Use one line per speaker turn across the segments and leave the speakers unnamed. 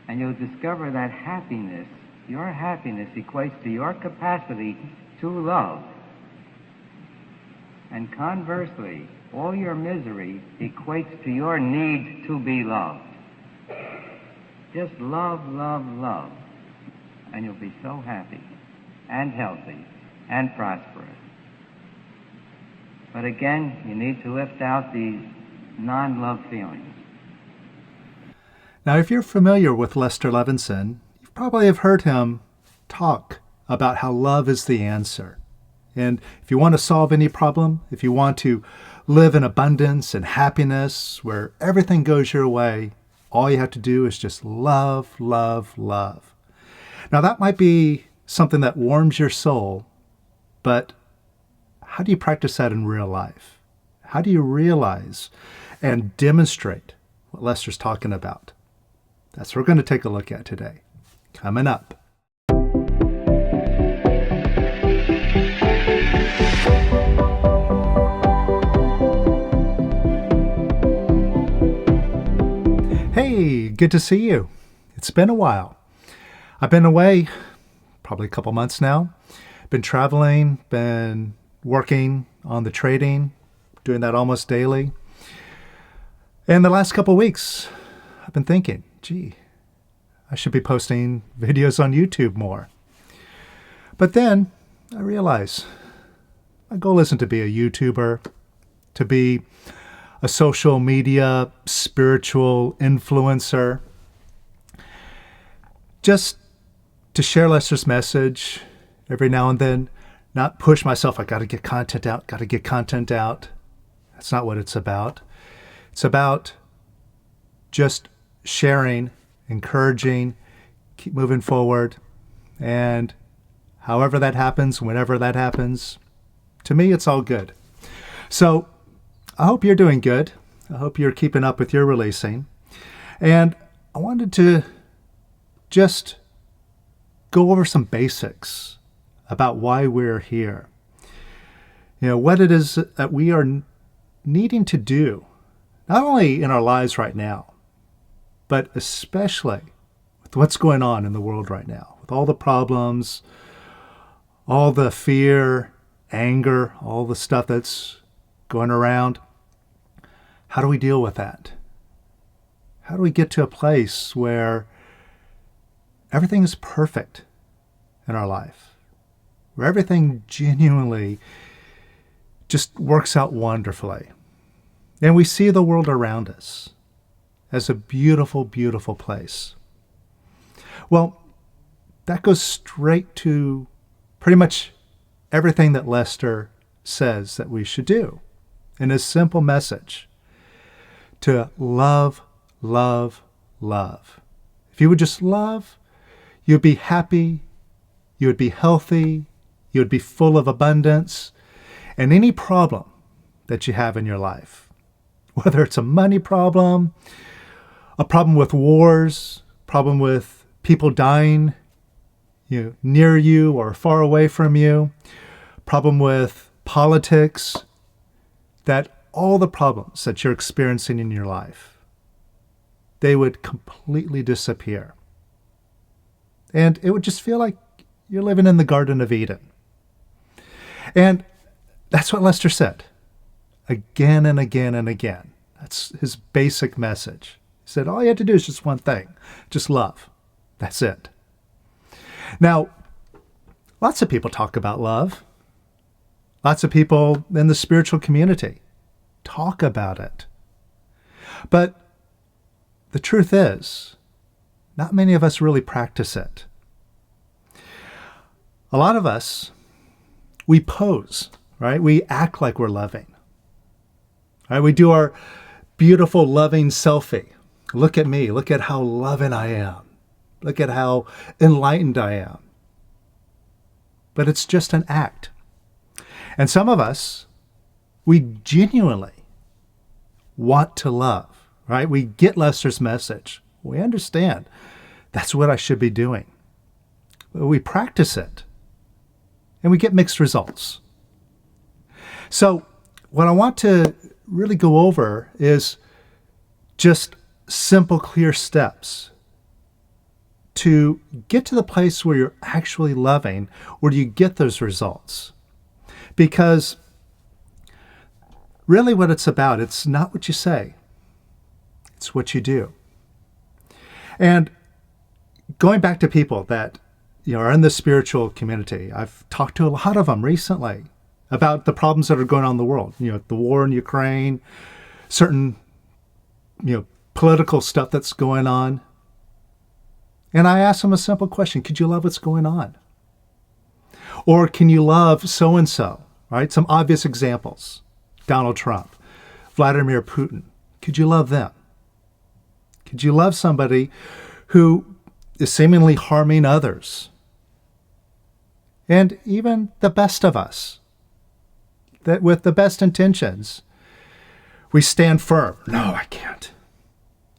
And you'll discover that happiness, your happiness, equates to your capacity to love. And conversely, all your misery equates to your need to be loved. Just love, love, love, and you'll be so happy and healthy and prosperous. But again, you need to lift out these non-love feelings.
Now, if you're familiar with Lester Levenson, you probably have heard him talk about how love is the answer. And if you want to solve any problem, if you want to live in abundance and happiness where everything goes your way, all you have to do is just love, love, love. Now, that might be something that warms your soul, but how do you practice that in real life? How do you realize and demonstrate what Lester's talking about? That's what we're going to take a look at today. Coming up. Hey, good to see you. It's been a while. I've been away probably a couple months now. Been traveling, been working on the trading, doing that almost daily. And the last couple weeks, I've been thinking, gee, I should be posting videos on YouTube more. But then I realize my goal isn't to be a YouTuber, to be a social media spiritual influencer, just to share Lester's message every now and then, not push myself, I got to get content out. That's not what it's about. It's about just sharing, encouraging, keep moving forward. And however that happens, whenever that happens, to me, it's all good. So I hope you're doing good. I hope you're keeping up with your releasing. And I wanted to just go over some basics about why we're here. You know, what it is that we are needing to do, not only in our lives right now, but especially with what's going on in the world right now, with all the problems, all the fear, anger, all the stuff that's going around. How do we deal with that? How do we get to a place where everything is perfect in our life, where everything genuinely just works out wonderfully, and we see the world around us as a beautiful, beautiful place? Well, that goes straight to pretty much everything that Lester says that we should do in his simple message: to love, love, love. If you would just love, you'd be happy, you would be healthy, you would be full of abundance. And any problem that you have in your life, whether it's a money problem, a problem with wars, problem with people dying, near you or far away from you, problem with politics, that all the problems that you're experiencing in your life, they would completely disappear. And it would just feel like you're living in the Garden of Eden. And that's what Lester said again and again and again. That's his basic message. He said, all you have to do is just one thing, just love. That's it. Now, lots of people talk about love. Lots of people in the spiritual community talk about it. But the truth is, not many of us really practice it. A lot of us, we pose, right? We act like we're loving. Right? We do our beautiful loving selfie. Look at me. Look at how loving I am. Look at how enlightened I am. But it's just an act. And some of us, we genuinely want to love, right? We get Lester's message. We understand that's what I should be doing. But we practice it, and we get mixed results. So what I want to really go over is just simple, clear steps to get to the place where you're actually loving, where you get those results. Because really what it's about, it's not what you say, it's what you do. And going back to people that are in the spiritual community, I've talked to a lot of them recently about the problems that are going on in the world. The war in Ukraine, certain political stuff that's going on. And I ask them a simple question: could you love what's going on? Or can you love so-and-so, right? Some obvious examples: Donald Trump, Vladimir Putin. Could you love them? Could you love somebody who is seemingly harming others? And even the best of us, that with the best intentions, we stand firm. No, I can't.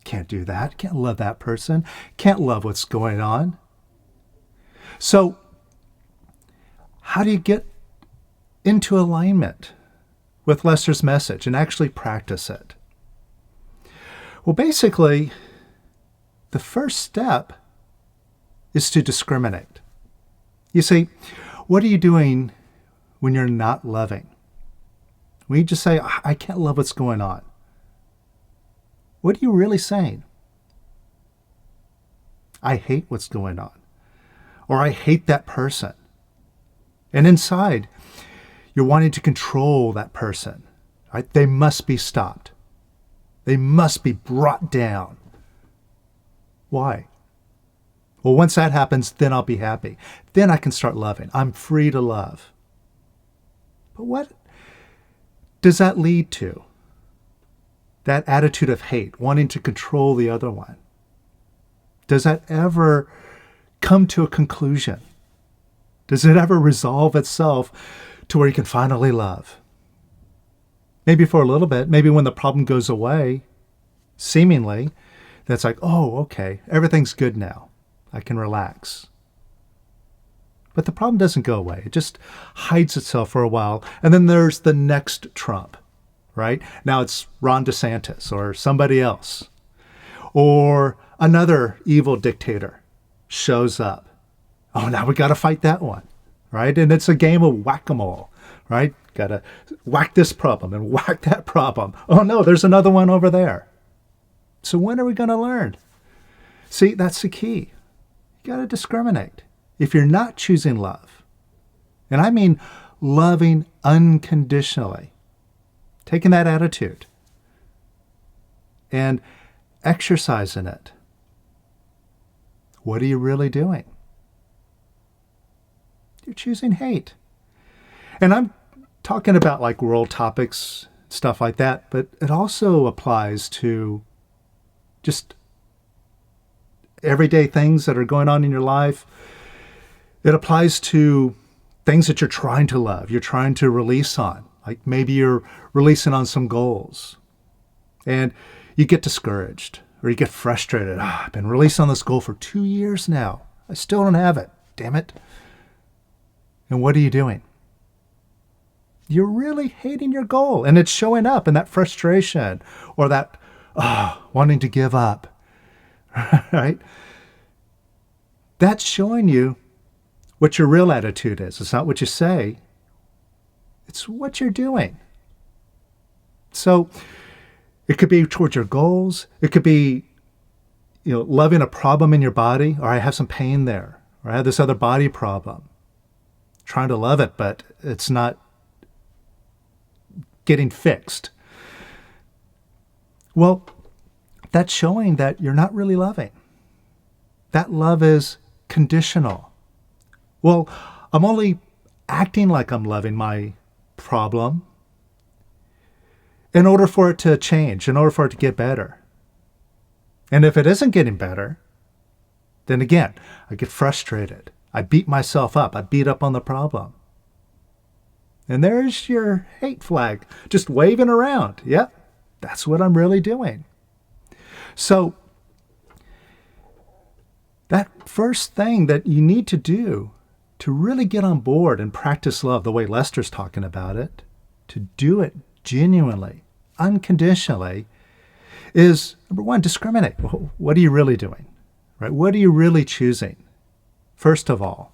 Can't do that. Can't love that person. Can't love what's going on. So, how do you get into alignment with Lester's message and actually practice it? Well, basically, the first step is to discriminate. You see, what are you doing when you're not loving? When you just say, I can't love what's going on, what are you really saying? I hate what's going on. Or I hate that person. And inside, you're wanting to control that person. Right? They must be stopped. They must be brought down. Why? Well, once that happens, then I'll be happy. Then I can start loving. I'm free to love. But what does that lead to? That attitude of hate, wanting to control the other one. Does that ever come to a conclusion? Does it ever resolve itself to where you can finally love? Maybe for a little bit, maybe when the problem goes away, seemingly, that's like, oh, okay, everything's good now. I can relax. But the problem doesn't go away. It just hides itself for a while. And then there's the next Trump, right? Now it's Ron DeSantis or somebody else. Or another evil dictator shows up. Oh, now we got to fight that one, right? And it's a game of whack-a-mole, right? Got to whack this problem and whack that problem. Oh, no, there's another one over there. So when are we going to learn? See, that's the key. You got to discriminate. If you're not choosing love, and I mean loving unconditionally, taking that attitude and exercising it, what are you really doing? You're choosing hate. And I'm talking about like world topics, stuff like that, but it also applies to just everyday things that are going on in your life. It applies to things that you're trying to love, you're trying to release on. Like maybe you're releasing on some goals and you get discouraged or you get frustrated. I've been releasing on this goal for 2 years now. I still don't have it. Damn it. And what are you doing? You're really hating your goal, and it's showing up in that frustration or that wanting to give up, right? That's showing you what your real attitude is. It's not what you say. It's what you're doing. So it could be towards your goals. It could be, loving a problem in your body, or I have some pain there, or I have this other body problem. Trying to love it, but it's not getting fixed. Well, that's showing that you're not really loving. That love is conditional. Well, I'm only acting like I'm loving my problem in order for it to change, in order for it to get better. And if it isn't getting better, then again, I get frustrated. I beat myself up. I beat up on the problem. And there's your hate flag just waving around. Yep, that's what I'm really doing. So that first thing that you need to do to really get on board and practice love the way Lester's talking about it, to do it genuinely, unconditionally, is, number one, discriminate. What are you really doing? right? What are you really choosing, first of all?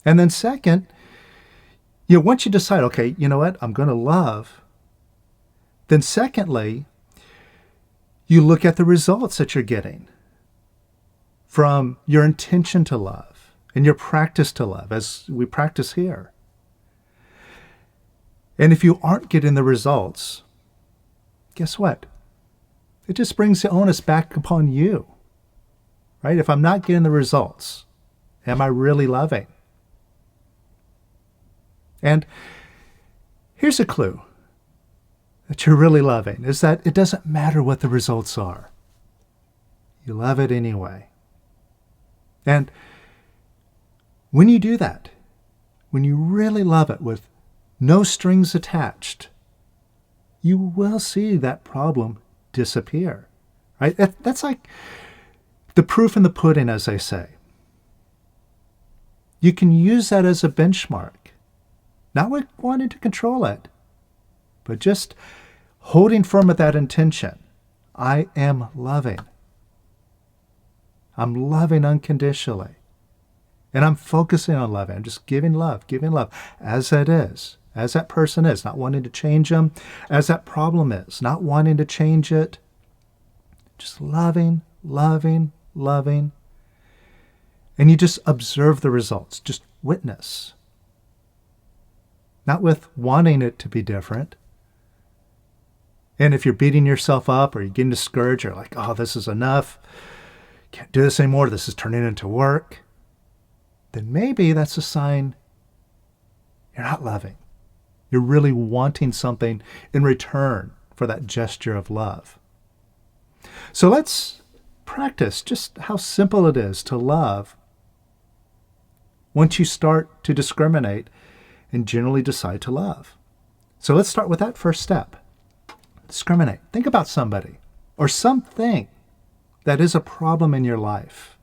And then second, once you decide, okay, you know what, I'm going to love, then secondly, you look at the results that you're getting from your intention to love and your practice to love, as we practice here. And if you aren't getting the results, guess what? It just brings the onus back upon you, right? If I'm not getting the results, am I really loving? And here's a clue that you're really loving, is that it doesn't matter what the results are. You love it anyway. And when you do that, when you really love it with no strings attached, you will see that problem disappear, right? That's like the proof in the pudding, as they say. You can use that as a benchmark, not with wanting to control it, but just holding firm with that intention. I am loving. I'm loving unconditionally. And I'm focusing on loving. I'm just giving love as that is, as that person is, not wanting to change them, as that problem is, not wanting to change it. Just loving, loving, loving. And you just observe the results, just witness. Not with wanting it to be different. And if you're beating yourself up or you're getting discouraged, you're like, oh, this is enough. Can't do this anymore. This is turning into work. Then maybe that's a sign you're not loving. You're really wanting something in return for that gesture of love. So let's practice just how simple it is to love once you start to discriminate and generally decide to love. So let's start with that first step. Discriminate. Think about somebody or something that is a problem in your life.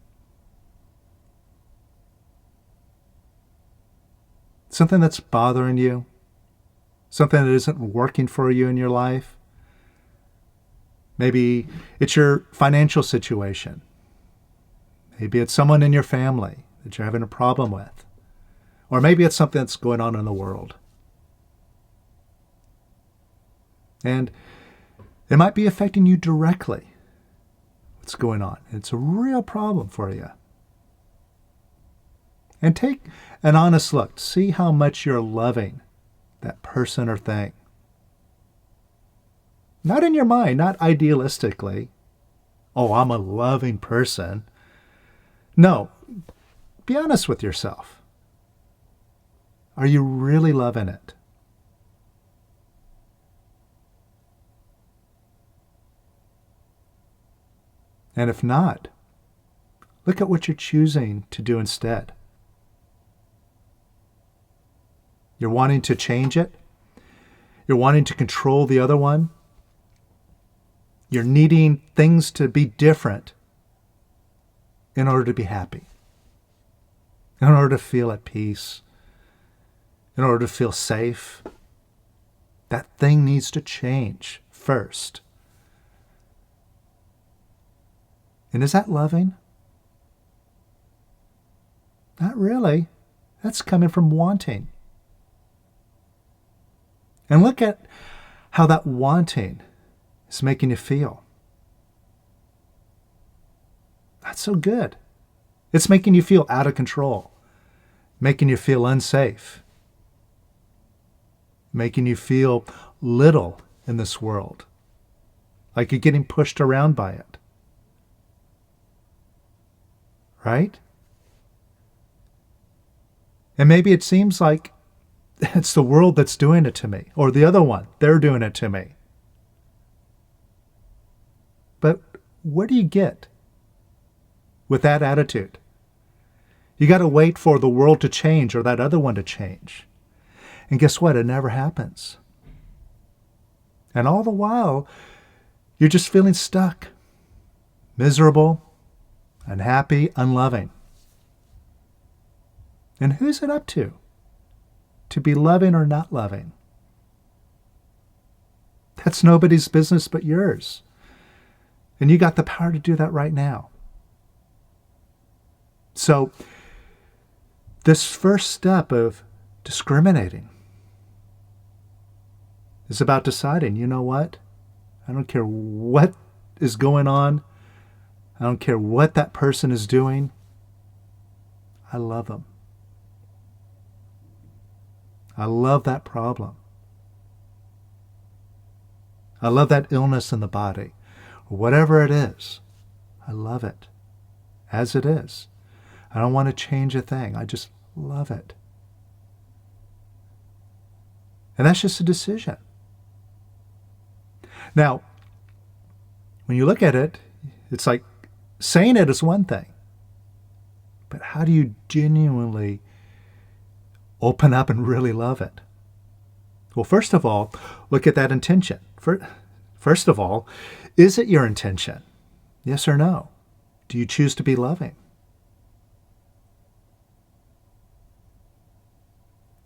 Something that's bothering you. Something that isn't working for you in your life. Maybe it's your financial situation. Maybe it's someone in your family that you're having a problem with. Or maybe it's something that's going on in the world. And it might be affecting you directly. What's going on? It's a real problem for you. And take an honest look. See how much you're loving that person or thing. Not in your mind, not idealistically. Oh, I'm a loving person. No, be honest with yourself. Are you really loving it? And if not, look at what you're choosing to do instead. You're wanting to change it. You're wanting to control the other one. You're needing things to be different in order to be happy, in order to feel at peace, in order to feel safe. That thing needs to change first. And is that loving? Not really. That's coming from wanting. And look at how that wanting is making you feel. Not so good. It's making you feel out of control, making you feel unsafe, making you feel little in this world, like you're getting pushed around by it. Right? And maybe it seems like it's the world that's doing it to me, or the other one, they're doing it to me. But what do you get with that attitude? You got to wait for the world to change or that other one to change. And guess what? It never happens. And all the while, you're just feeling stuck, miserable, unhappy, unloving. And who's it up to? To be loving or not loving? That's nobody's business but yours. And you got the power to do that right now. So this first step of discriminating is about deciding, you know what? I don't care what is going on. I don't care what that person is doing. I love them. I love that problem. I love that illness in the body. Whatever it is, I love it as it is. I don't want to change a thing. I just love it. And that's just a decision. Now, when you look at it, it's like saying it is one thing. But how do you genuinely open up and really love it? Well, first of all, look at that intention. First of all, is it your intention? Yes or no? Do you choose to be loving?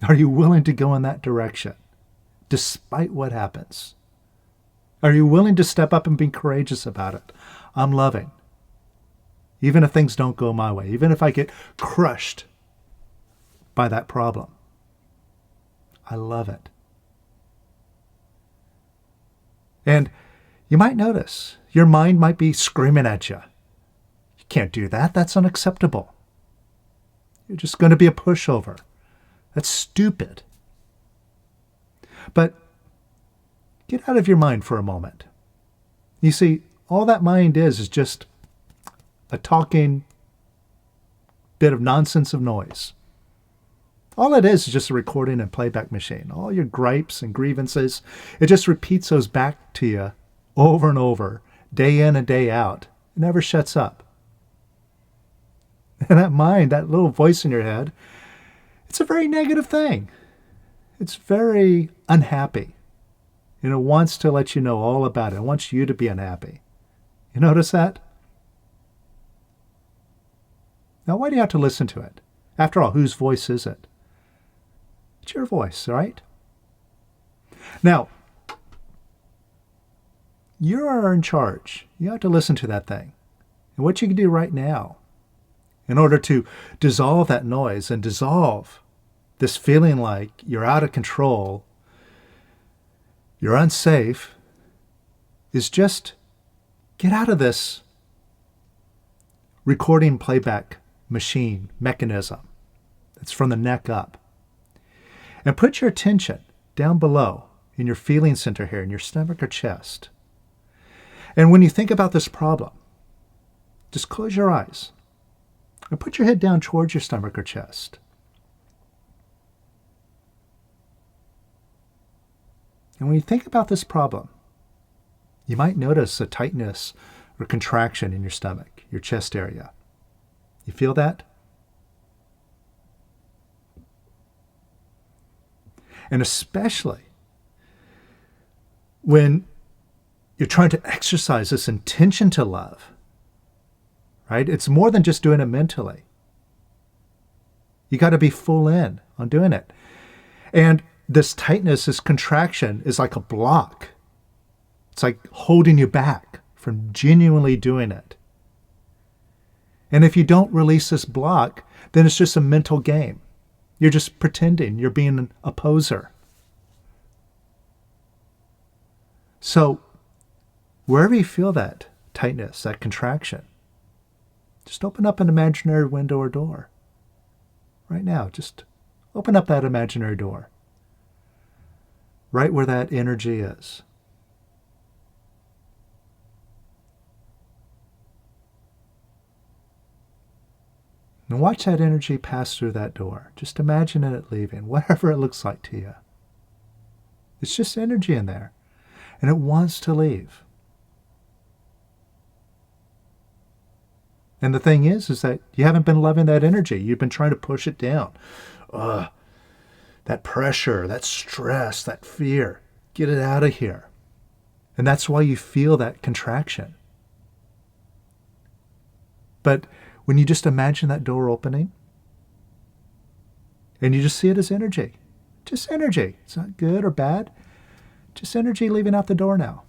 Are you willing to go in that direction, despite what happens? Are you willing to step up and be courageous about it? I'm loving. Even if things don't go my way, even if I get crushed by that problem, I love it. And you might notice your mind might be screaming at you. You can't do that. That's unacceptable. You're just going to be a pushover. That's stupid. But get out of your mind for a moment. You see, all that mind is just a talking bit of nonsense of noise. All it is just a recording and playback machine. All your gripes and grievances, it just repeats those back to you over and over, day in and day out. It never shuts up. And that mind, that little voice in your head, it's a very negative thing. It's very unhappy. And it wants to let you know all about it. It wants you to be unhappy. You notice that? Now, why do you have to listen to it? After all, whose voice is it? It's your voice, right? Now, you are in charge. You have to listen to that thing. And what you can do right now, in order to dissolve that noise and dissolve this feeling like you're out of control, you're unsafe, is just get out of this recording playback machine mechanism that's from the neck up. And put your attention down below in your feeling center here, in your stomach or chest. And when you think about this problem, just close your eyes and put your head down towards your stomach or chest. And when you think about this problem, you might notice a tightness or contraction in your stomach, your chest area. You feel that? And especially when you're trying to exercise this intention to love, right? It's more than just doing it mentally. You got to be full in on doing it. And this tightness, this contraction is like a block. It's like holding you back from genuinely doing it. And if you don't release this block, then it's just a mental game. You're just pretending you're being a poser. So, wherever you feel that tightness, that contraction, just open up an imaginary window or door. Right now, just open up that imaginary door. Right where that energy is. And watch that energy pass through that door. Just imagine it leaving, whatever it looks like to you. It's just energy in there. And it wants to leave. And the thing is that you haven't been loving that energy. You've been trying to push it down. That pressure, that stress, that fear. Get it out of here. And that's why you feel that contraction. But when you just imagine that door opening, and you just see it as energy. Just energy. It's not good or bad. Just energy leaving out the door now.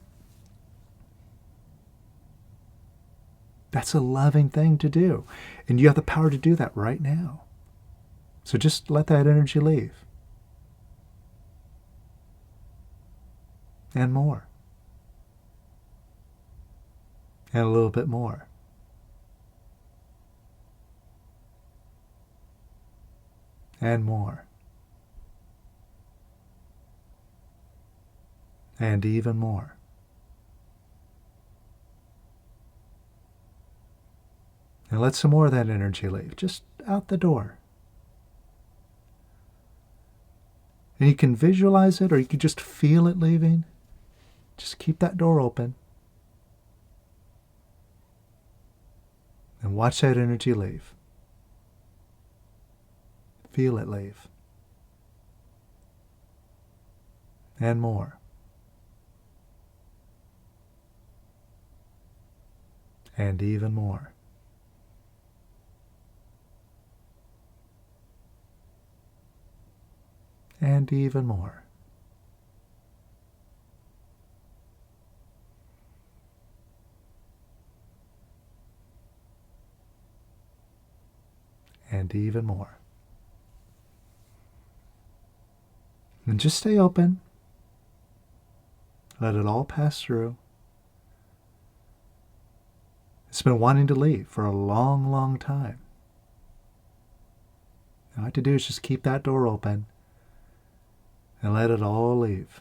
That's a loving thing to do. And you have the power to do that right now. So just let that energy leave. And more. And a little bit more. And more. And even more. And let some more of that energy leave, just out the door. And you can visualize it, or you can just feel it leaving. Just keep that door open. And watch that energy leave. Feel it leave. And more. And even more. And even more. And even more. And just stay open. Let it all pass through. It's been wanting to leave for a long, long time. All I have to do is just keep that door open and let it all leave.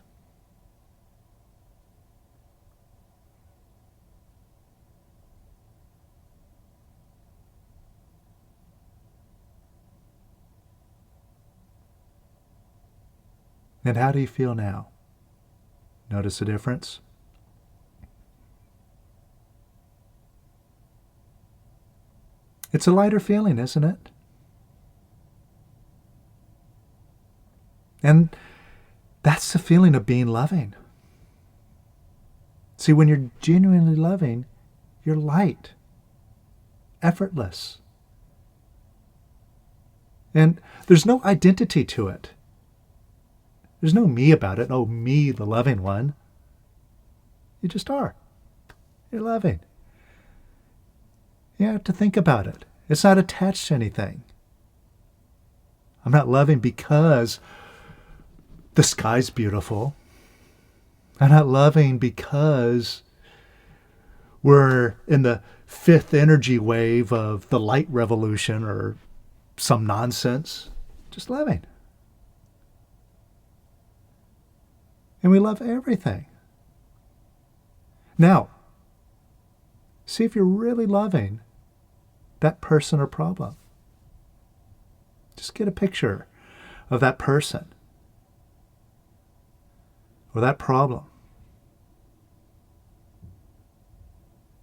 And how do you feel now? Notice a difference? It's a lighter feeling, isn't it? And that's the feeling of being loving. See, when you're genuinely loving, you're light, effortless. And there's no identity to it. There's no me about it. Oh, me, the loving one. You just are. You're loving. You have to think about it. It's not attached to anything. I'm not loving because the sky's beautiful. I'm not loving because we're in the fifth energy wave of the light revolution or some nonsense. Just loving. And we love everything. Now, see if you're really loving that person or problem. Just get a picture of that person or that problem.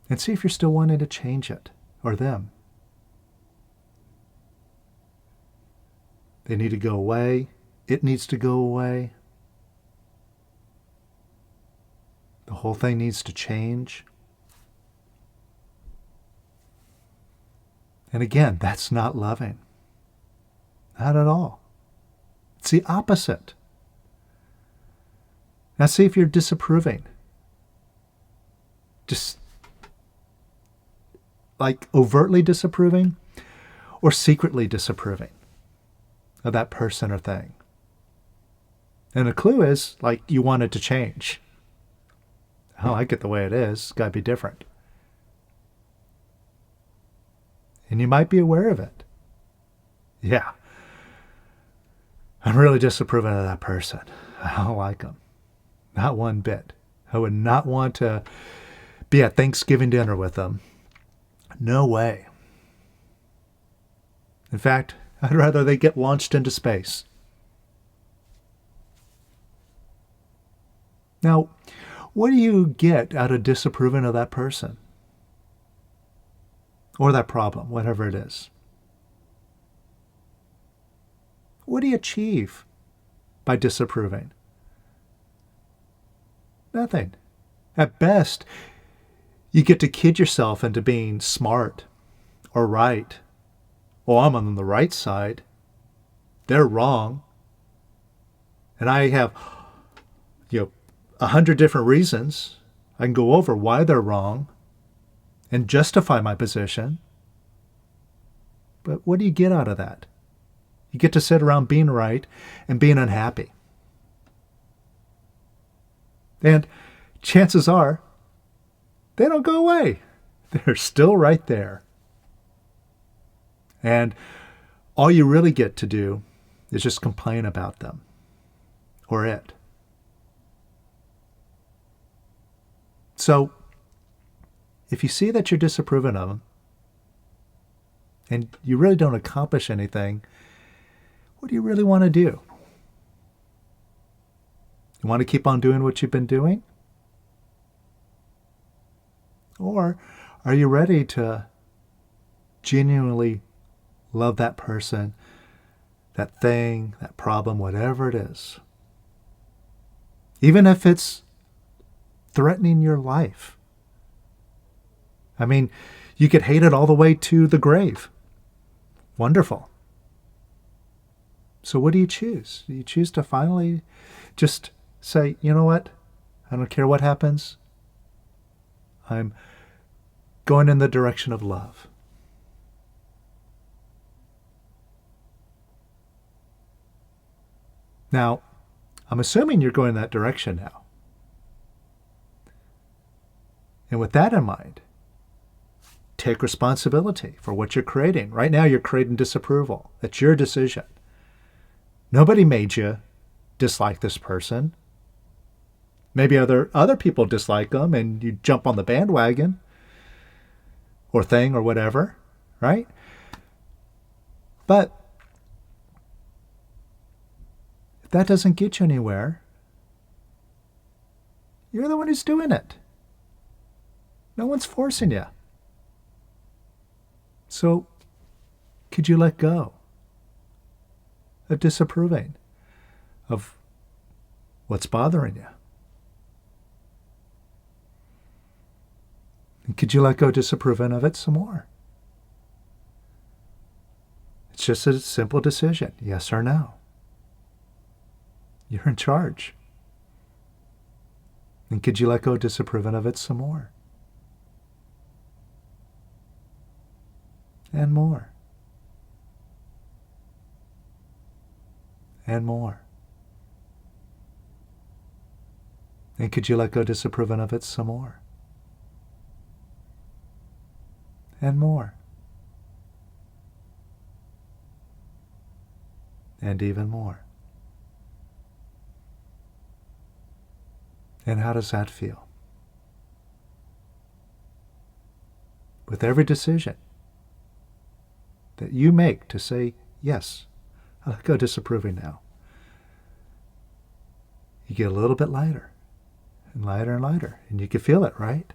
And see if you're still wanting to change it or them. They need to go away. It needs to go away. The whole thing needs to change. And again, that's not loving. Not at all. It's the opposite. Now see if you're disapproving. Just like overtly disapproving or secretly disapproving of that person or thing. And the clue is like you want it to change. I like it the way it is. It's got to be different. And you might be aware of it. Yeah. I'm really disapproving of that person. I don't like them. Not one bit. I would not want to be at Thanksgiving dinner with them. No way. In fact, I'd rather they get launched into space. Now, what do you get out of disapproving of that person? Or that problem, whatever it is? What do you achieve by disapproving? Nothing. At best, you get to kid yourself into being smart or right. Oh, I'm on the right side. They're wrong. And I have, 100 different reasons. I can go over why they're wrong. and justify my position. But what do you get out of that? You get to sit around being right and being unhappy. And chances are, they don't go away. They're still right there. And all you really get to do is just complain about them or it. So, if you see that you're disapproving of them, and you really don't accomplish anything, what do you really want to do? You want to keep on doing what you've been doing? Or are you ready to genuinely love that person, that thing, that problem, whatever it is? Even if it's threatening your life. I mean, you could hate it all the way to the grave. Wonderful. So what do you choose? Do you choose to finally just say, you know what? I don't care what happens. I'm going in the direction of love. Now, I'm assuming you're going that direction now. And with that in mind, take responsibility for what you're creating. Right now, you're creating disapproval. It's your decision. Nobody made you dislike this person. Maybe other people dislike them and you jump on the bandwagon or thing or whatever, right? But if that doesn't get you anywhere, you're the one who's doing it. No one's forcing you. So, could you let go of disapproving of what's bothering you? And could you let go of disapproving of it some more? It's just a simple decision, yes or no. You're in charge. And could you let go of disapproving of it some more? And more. And more. And could you let go disapproving of it some more? And more. And even more. And how does that feel? With every decision that you make to say, yes, I'll let go disapproving now, you get a little bit lighter and lighter and lighter, and you can feel it, right?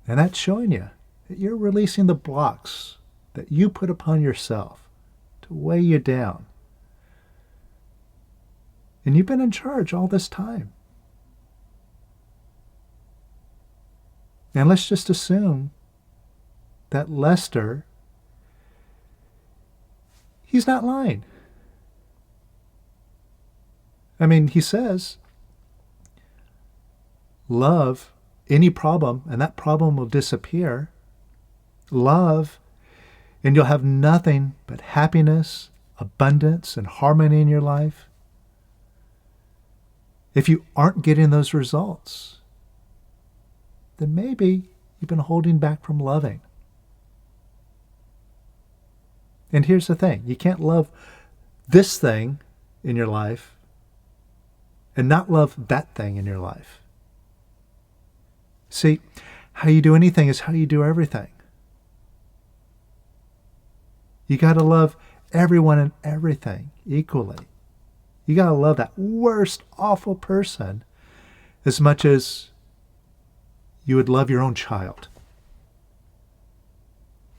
And that's showing you that you're releasing the blocks that you put upon yourself to weigh you down. And you've been in charge all this time. And let's just assume that Lester, he's not lying. I mean, he says, love any problem, and that problem will disappear. Love, and you'll have nothing but happiness, abundance, and harmony in your life. If you aren't getting those results, then maybe you've been holding back from loving. And here's the thing, you can't love this thing in your life and not love that thing in your life. See, how you do anything is how you do everything. You got to love everyone and everything equally. You got to love that worst, awful person as much as you would love your own child.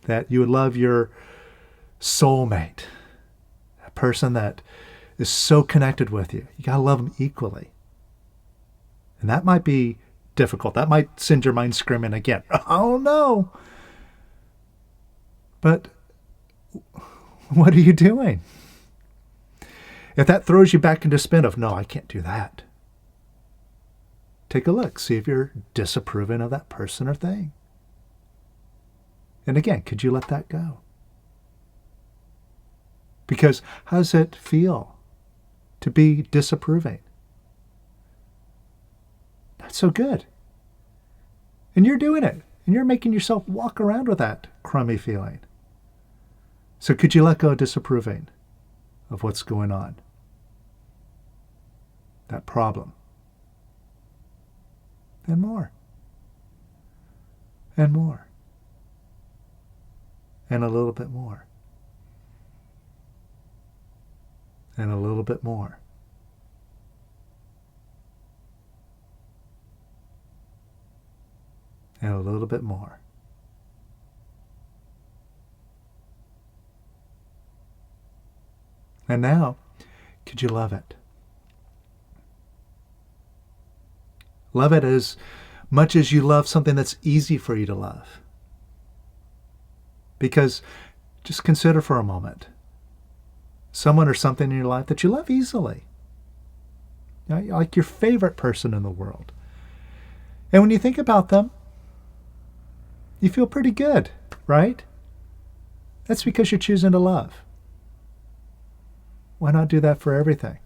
That you would love your soulmate, a person that is so connected with you. You got to love them equally. And that might be difficult. That might send your mind screaming again. Oh no. But what are you doing? If that throws you back into spin of, no, I can't do that. take a look. See if you're disapproving of that person or thing. And again, could you let that go? Because how does it feel to be disapproving? Not so good. And you're doing it. And you're making yourself walk around with that crummy feeling. So could you let go of disapproving of what's going on? That problem. And more. And more. And a little bit more. And a little bit more. And a little bit more. And now, could you love it? Love it as much as you love something that's easy for you to love. Because just consider for a moment someone or something in your life that you love easily. Like your favorite person in the world. And when you think about them, you feel pretty good, right? That's because you're choosing to love. Why not do that for everything?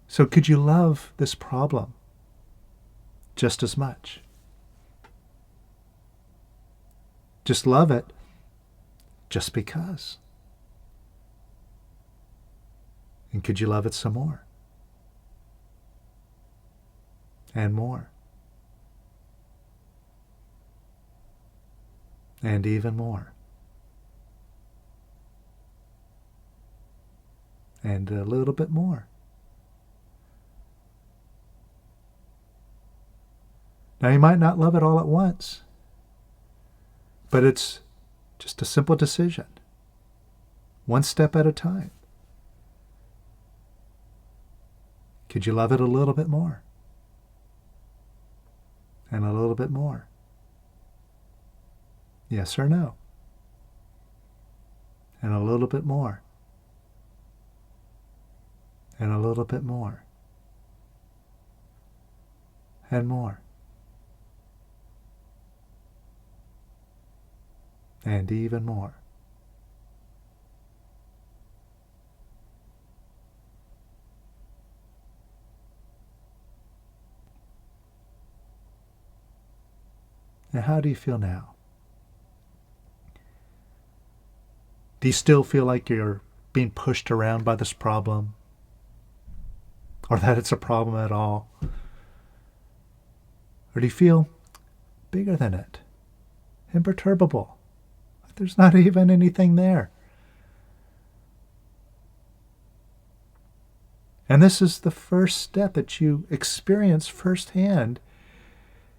So could you love this problem just as much? Just love it just because. And could you love it some more? And more. And even more. And a little bit more. Now you might not love it all at once, but it's just a simple decision. One step at a time. Could you love it a little bit more? And a little bit more? Yes or no? And a little bit more? And a little bit more? And more? And even more? Now, how do you feel now? Do you still feel like you're being pushed around by this problem? Or that it's a problem at all? Or do you feel bigger than it? Imperturbable? Like there's not even anything there? And this is the first step that you experience firsthand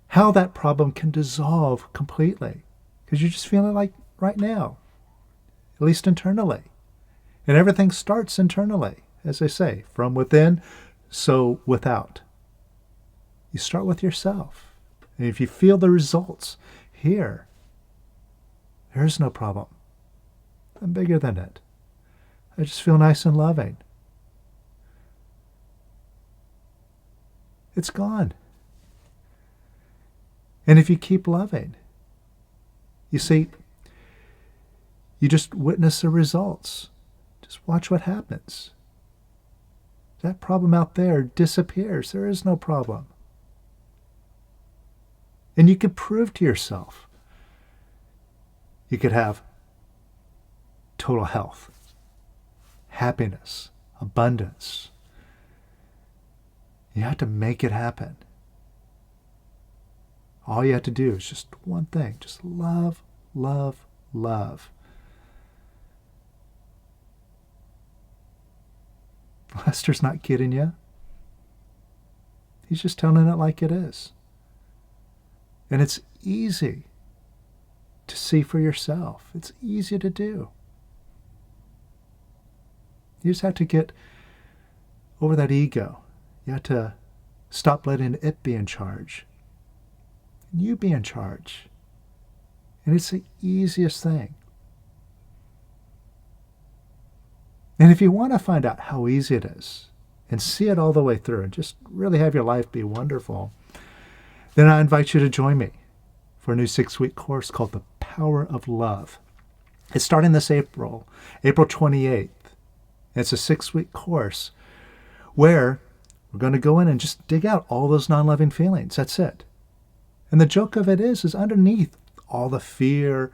how that problem can dissolve completely. Because you're just feeling like right now, at least internally. And everything starts internally, as I say, from within, so without. You start with yourself. And if you feel the results here, there is no problem. I'm bigger than it. I just feel nice and loving. It's gone. And if you keep loving, you see, you just witness the results. Just watch what happens. That problem out there disappears. There is no problem. And you could prove to yourself. You could have total health, happiness, abundance. You have to make it happen. All you have to do is just one thing. Just love, love, love. Lester's not kidding you. He's just telling it like it is. And it's easy to see for yourself. It's easy to do. You just have to get over that ego. You have to stop letting it be in charge. And you be in charge. And it's the easiest thing. And if you want to find out how easy it is and see it all the way through and just really have your life be wonderful, then I invite you to join me for a new 6-week course called The Power of Love. It's starting this April 28th. It's a 6-week course where we're going to go in and just dig out all those non-loving feelings. That's it. And the joke of it is underneath all the fear,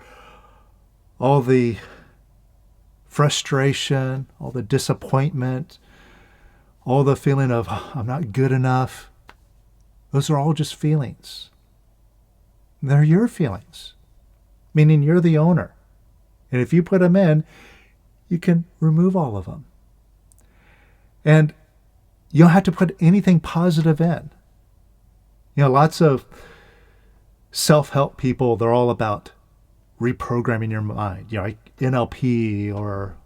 all the frustration, all the disappointment, all the feeling of I'm not good enough, those are all just feelings. They're your feelings, meaning you're the owner. And if you put them in, you can remove all of them. And you don't have to put anything positive in. You know, lots of self-help people, they're all about reprogramming your mind, like NLP or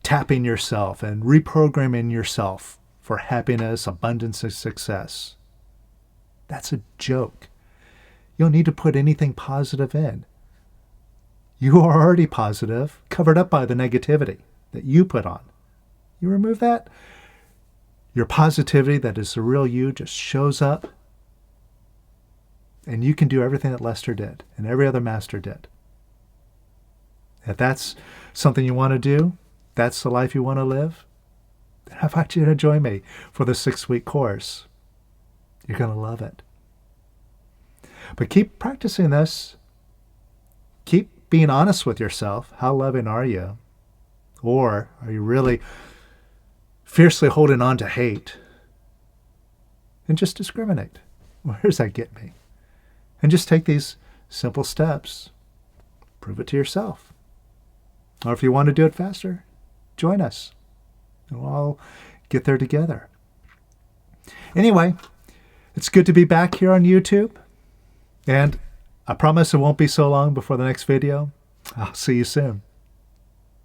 tapping yourself and reprogramming yourself for happiness, abundance, and success. That's a joke. You don't need to put anything positive in. You are already positive, covered up by the negativity that you put on. You remove that, your positivity that is the real you just shows up, and you can do everything that Lester did and every other master did. If that's something you want to do, that's the life you want to live, then I invite you to join me for the 6-week course. You're going to love it. But keep practicing this. Keep being honest with yourself. How loving are you? Or are you really fiercely holding on to hate? And just discriminate. Where does that get me? And just take these simple steps. Prove it to yourself. Or if you want to do it faster, join us. And we'll all get there together. Anyway, it's good to be back here on YouTube. And I promise it won't be so long before the next video. I'll see you soon.